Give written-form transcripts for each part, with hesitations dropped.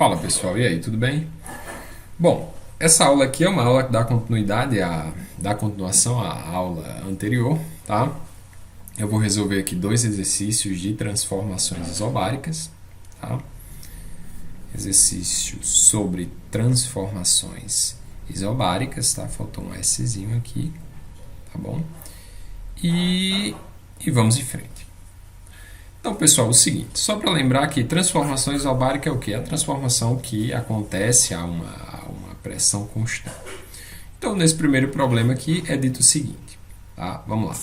Fala pessoal, e aí, tudo bem? Bom, essa aula aqui é uma aula que dá continuação à aula anterior, tá? Eu vou resolver aqui dois exercícios de transformações isobáricas, tá? Exercício sobre transformações isobáricas, tá? Faltou um Szinho aqui, tá bom? E vamos em frente. Então, pessoal, o seguinte, só para lembrar que transformação isobárica é o quê? É a transformação que acontece a uma pressão constante. Então, nesse primeiro problema aqui, é dito o seguinte, tá? Vamos lá.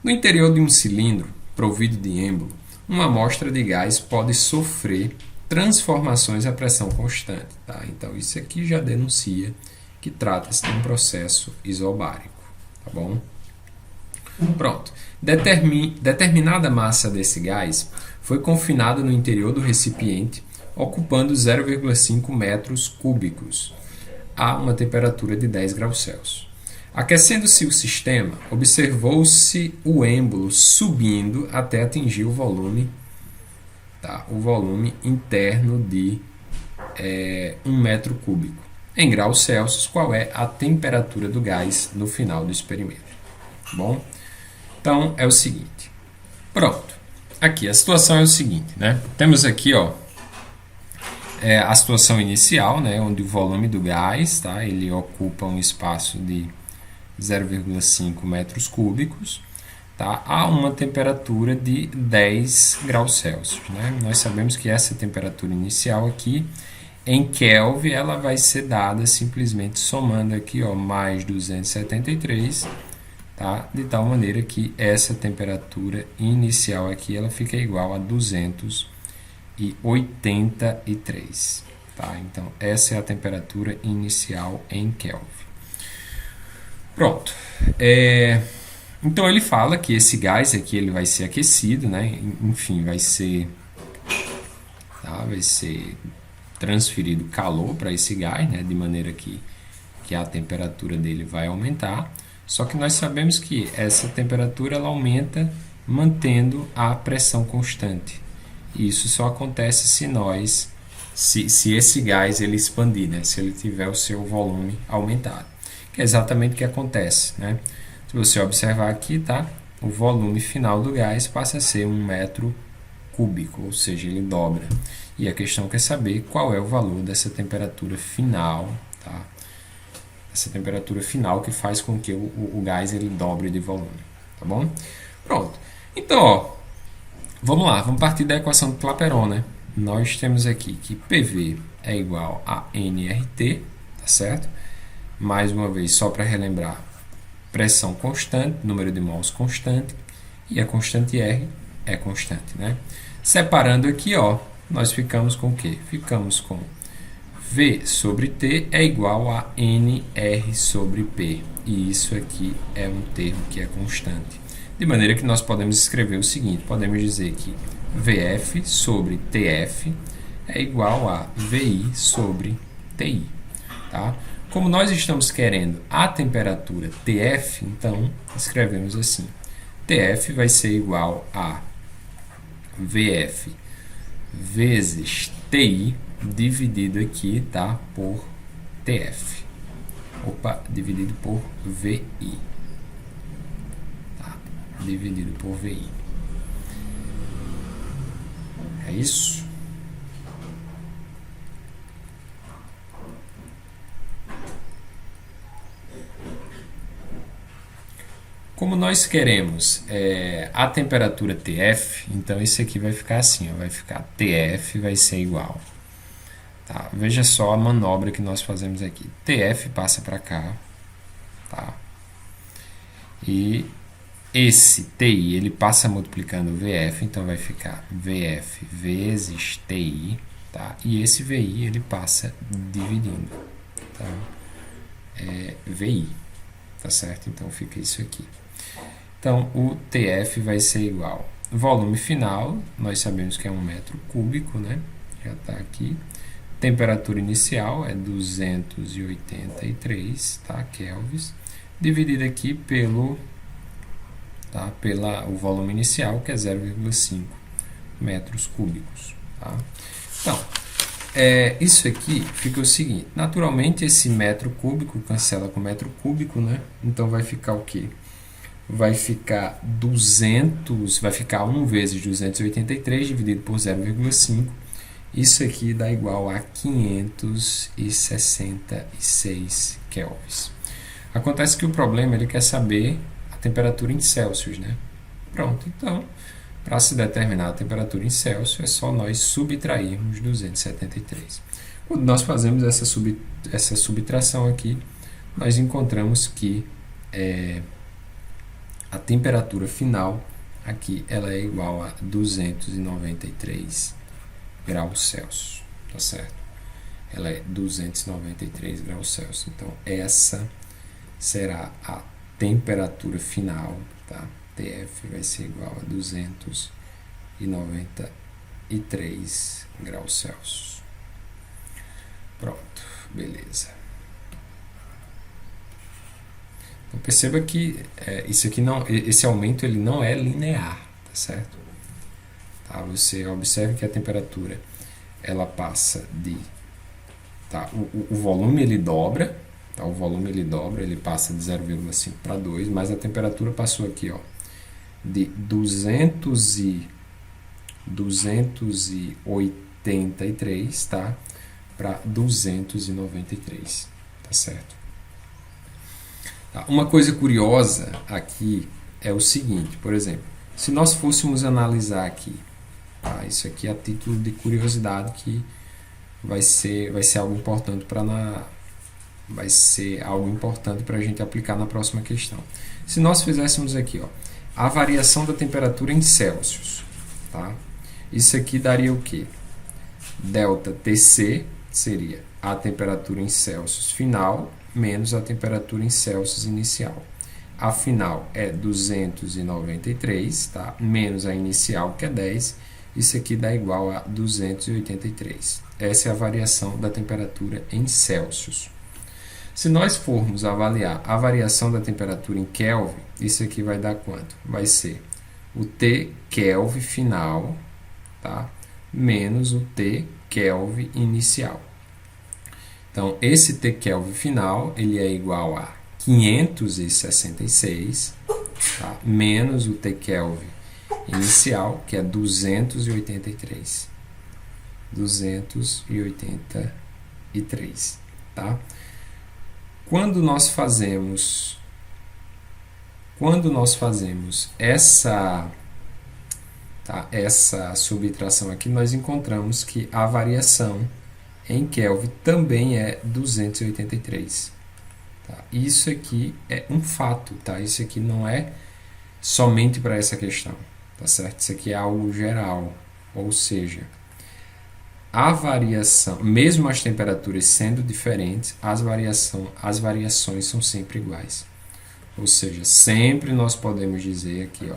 No interior de um cilindro provido de êmbolo, uma amostra de gás pode sofrer transformações a pressão constante, tá? Então, isso aqui já denuncia que trata-se de um processo isobárico, tá bom? Pronto. Determinada massa desse gás foi confinada no interior do recipiente, ocupando 0,5 metros cúbicos a uma temperatura de 10 graus Celsius. Aquecendo-se o sistema, observou-se o êmbolo subindo até atingir o volume interno de 1 metro cúbico. Em graus Celsius, qual é a temperatura do gás no final do experimento? Bom, então é o seguinte. Pronto. Aqui a situação é o seguinte, né? Temos aqui, ó, a situação inicial, né, onde o volume do gás, tá, ele ocupa um espaço de 0,5 metros cúbicos, tá, a uma temperatura de 10 graus Celsius, né? Nós sabemos que essa temperatura inicial aqui em Kelvin ela vai ser dada simplesmente somando aqui, ó, mais 273, tá? De tal maneira que essa temperatura inicial aqui ela fica igual a 283, tá? Então essa é a temperatura inicial em Kelvin. Pronto. Então ele fala que esse gás aqui ele vai ser aquecido, né? Enfim, vai ser transferido calor para esse gás, né? De maneira que a temperatura dele vai aumentar. Só que nós sabemos que essa temperatura ela aumenta mantendo a pressão constante. E isso só acontece se esse gás ele expandir, né? Se ele tiver o seu volume aumentado. Que é exatamente o que acontece, né? Se você observar aqui, tá? O volume final do gás passa a ser 1 metro cúbico, ou seja, ele dobra. E a questão quer saber qual é o valor dessa temperatura final, tá? Essa temperatura final que faz com que o gás ele dobre de volume, tá bom? Pronto. Então, ó, vamos lá, vamos partir da equação do Clapeyron, né? Nós temos aqui que PV é igual a nRT, tá certo? Mais uma vez, só para relembrar, pressão constante, número de mols constante, e a constante R é constante, né? Separando aqui, ó, nós ficamos com o quê? Ficamos com V sobre T é igual a NR sobre P. E isso aqui é um termo que é constante. De maneira que nós podemos escrever o seguinte, podemos dizer que VF sobre TF é igual a VI sobre TI. Tá? Como nós estamos querendo a temperatura TF, então escrevemos assim. TF vai ser igual a VF vezes TI dividido aqui, tá, por TF. Dividido por VI. Tá? Dividido por VI. É isso? Como nós queremos a temperatura TF, então isso aqui vai ficar assim, ó, vai ficar TF vai ser igual. Tá? Veja só a manobra que nós fazemos aqui. TF passa para cá, tá? E esse TI ele passa multiplicando o VF, então vai ficar VF vezes TI, tá? E esse VI ele passa dividindo, tá? VI, tá certo? Então fica isso aqui. Então o TF vai ser igual. Volume final, nós sabemos que é 1 metro cúbico, né? Já está aqui. Temperatura inicial é 283, tá? Kelvins, dividido aqui pelo o volume inicial, que é 0,5 metros cúbicos. Tá? Então, Isso aqui fica o seguinte, naturalmente esse metro cúbico cancela com metro cúbico, né? Então vai ficar o quê? Vai ficar 200, vai ficar 1 vezes 283 dividido por 0,5. Isso aqui dá igual a 566 kelvins. Acontece que o problema, ele quer saber a temperatura em Celsius, né? Pronto, então, para se determinar a temperatura em Celsius, é só nós subtrairmos 273. Quando nós fazemos essa subtração aqui, nós encontramos que a temperatura final aqui ela é igual a 293 graus Celsius, tá certo? Ela é 293 graus Celsius. Então, essa será a temperatura final, tá? TF vai ser igual a 293 graus Celsius. Pronto, beleza. Então, perceba que isso aqui não, esse aumento ele não é linear, tá certo? Tá? Você observe que a temperatura ela passa de, tá? O volume ele dobra, tá? O volume ele dobra, ele passa de 0,5 para 2, mas a temperatura passou aqui, ó, de 283, tá? Para 293, tá certo? Tá? Uma coisa curiosa aqui é o seguinte, por exemplo, se nós fôssemos analisar aqui, tá? Isso aqui é a título de curiosidade que vai ser algo importante vai ser algo importante para a gente aplicar na próxima questão. Se nós fizéssemos aqui, ó, a variação da temperatura em Celsius, tá? Isso aqui daria o quê? Delta Tc seria a temperatura em Celsius final menos a temperatura em Celsius inicial. A final é 293, tá? Menos a inicial, que é 10. Isso aqui dá igual a 283. Essa é a variação da temperatura em Celsius. Se nós formos avaliar a variação da temperatura em Kelvin, isso aqui vai dar quanto? Vai ser o T Kelvin final, tá? Menos o T Kelvin inicial. Então, esse T Kelvin final ele é igual a 566, tá? Menos o T Kelvin inicial, que é 283. 283, tá? Quando nós fazemos essa subtração aqui, nós encontramos que a variação em Kelvin também é 283. Tá? Isso aqui é um fato, tá? Isso aqui não é somente para essa questão, tá certo? Isso aqui é algo geral, ou seja, a variação, mesmo as temperaturas sendo diferentes, as variações são sempre iguais. Ou seja, sempre nós podemos dizer aqui, ó,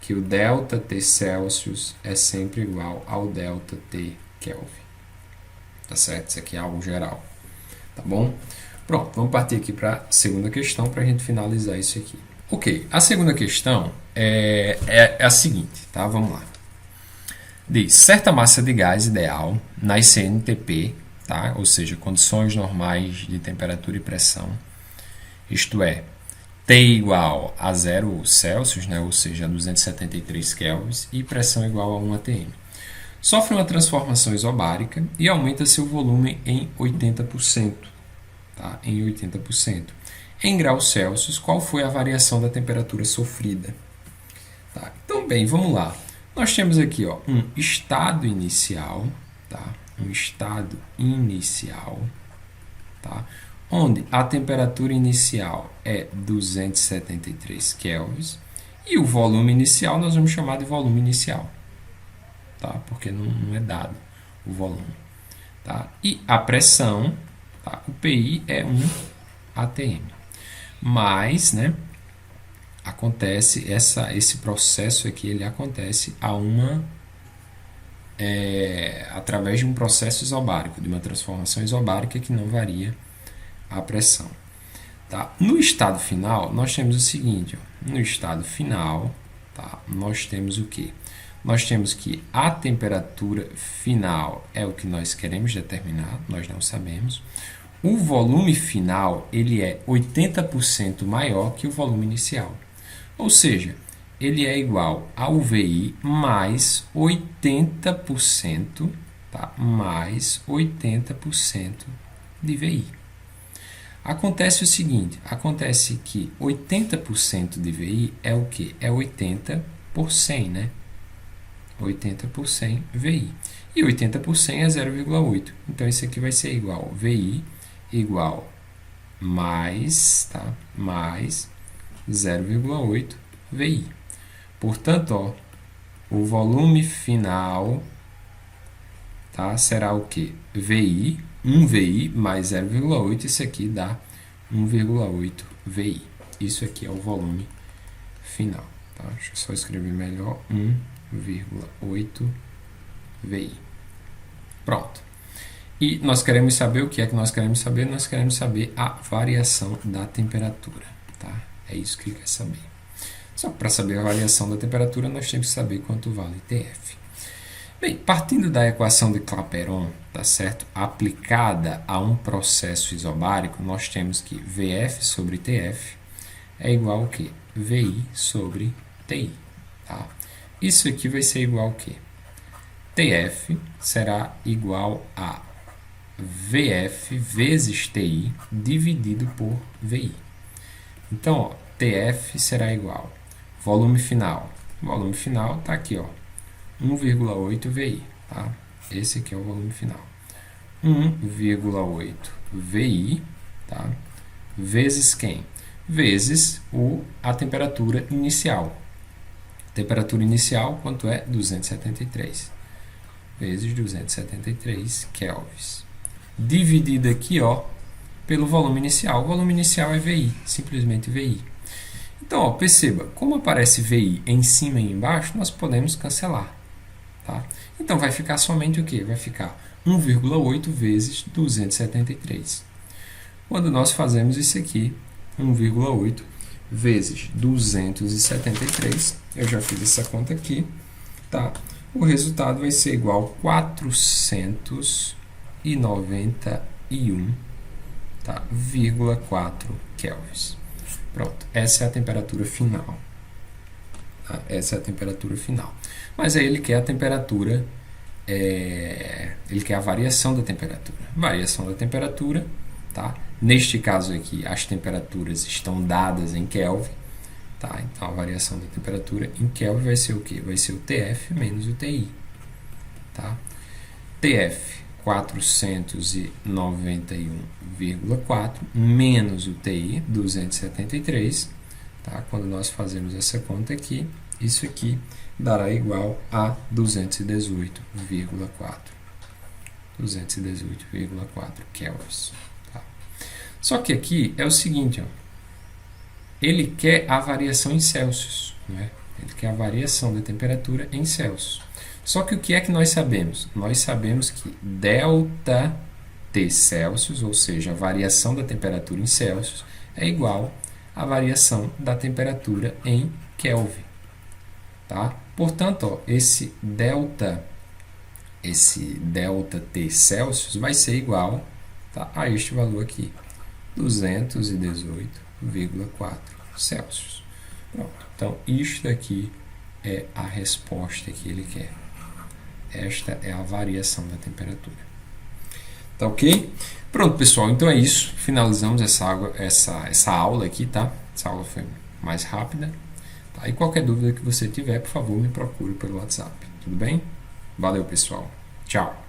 que o delta T Celsius é sempre igual ao delta T Kelvin. Tá certo? Isso aqui é algo geral. Tá bom? Pronto, vamos partir aqui para a segunda questão para a gente finalizar isso aqui. Ok, a segunda questão é a seguinte, tá? Vamos lá. Diz, certa massa de gás ideal nas CNTP, tá? Ou seja, condições normais de temperatura e pressão, isto é, T igual a 0 Celsius, né? Ou seja, 273 kelvins, e pressão igual a 1 atm. Sofre uma transformação isobárica e aumenta seu volume em 80%. Tá? Em 80%. Em graus Celsius, qual foi a variação da temperatura sofrida? Tá? Então, bem, vamos lá. Nós temos aqui, ó, um estado inicial, tá? Um estado inicial, tá? Onde a temperatura inicial é 273 kelvins e o volume inicial nós vamos chamar de volume inicial, tá? Porque não é dado o volume, tá? E a pressão, tá? O PI é 1 atm. Mas, né, acontece esse processo aqui, ele acontece através de um processo isobárico, de uma transformação isobárica que não varia a pressão, tá? No estado final, nós temos o seguinte, ó, no estado final, tá? Nós temos o quê? nós temos que a temperatura final é o que nós queremos determinar, nós não sabemos. O volume final ele é 80% maior que o volume inicial. Ou seja, ele é igual ao VI mais 80%, tá? Mais 80% de VI. Acontece o seguinte, acontece que 80% de VI é o quê? É 80 por 100, né? 80 por 100 VI. E 80 por 100 é 0,8. Então, isso aqui vai ser igual VI igual mais, tá? Mais 0,8 VI. Portanto, ó, o volume final, tá, será o quê? VI, 1 VI mais 0,8, isso aqui dá 1,8 VI. Isso aqui é o volume final. Tá? Deixa eu só escrever melhor, 1,8 VI. Pronto. E nós queremos saber o que é que nós queremos saber? Nós queremos saber a variação da temperatura. Tá? É isso que quer saber. Só que para saber a variação da temperatura, nós temos que saber quanto vale TF. Bem, partindo da equação de Clapeyron, tá certo? Aplicada a um processo isobárico, nós temos que VF sobre TF é igual ao quê? VI sobre TI. Tá? Isso aqui vai ser igual ao quê? TF será igual a VF vezes TI dividido por VI. Então, ó, TF será igual volume final. O volume final está aqui, ó, 1,8 VI. Tá? Esse aqui é o volume final. 1,8 VI, tá? Vezes quem? Vezes a temperatura inicial. Temperatura inicial, quanto é? 273. Vezes 273 kelvins. Dividido aqui, ó, pelo volume inicial. O volume inicial é VI, simplesmente VI. Então, ó, perceba, como aparece VI em cima e embaixo, nós podemos cancelar. Tá? Então, vai ficar somente o quê? Vai ficar 1,8 vezes 273. Quando nós fazemos isso aqui, 1,8 vezes 273, eu já fiz essa conta aqui, tá? O resultado vai ser igual a 491, tá? 0,4 kelvins. Pronto, essa é a temperatura final. Tá? Essa é a temperatura final. Mas aí ele quer a temperatura, ele quer a variação da temperatura. Variação da temperatura, tá? Neste caso aqui, as temperaturas estão dadas em Kelvin. Tá? Então, a variação da temperatura em Kelvin vai ser o quê? Vai ser o TF menos o TI. Tá? TF, 491,4 menos o TI, 273. Tá? Quando nós fazemos essa conta aqui, isso aqui dará igual a 218,4. 218,4 kelvins. Tá? Só que aqui é o seguinte, ó, ele quer a variação em Celsius. Né? Ele quer a variação da temperatura em Celsius. Só que o que é que nós sabemos? Nós sabemos que ΔT Celsius, ou seja, a variação da temperatura em Celsius, é igual à variação da temperatura em Kelvin. Tá? Portanto, ó, esse ΔT Celsius vai ser igual, tá, a este valor aqui, 218,4 Celsius. Pronto. Então, isto aqui é a resposta que ele quer. Esta é a variação da temperatura. Tá ok? Pronto, pessoal. Então é isso. Finalizamos essa aula aqui, tá? Essa aula foi mais rápida. Tá? E qualquer dúvida que você tiver, por favor, me procure pelo WhatsApp. Tudo bem? Valeu, pessoal. Tchau.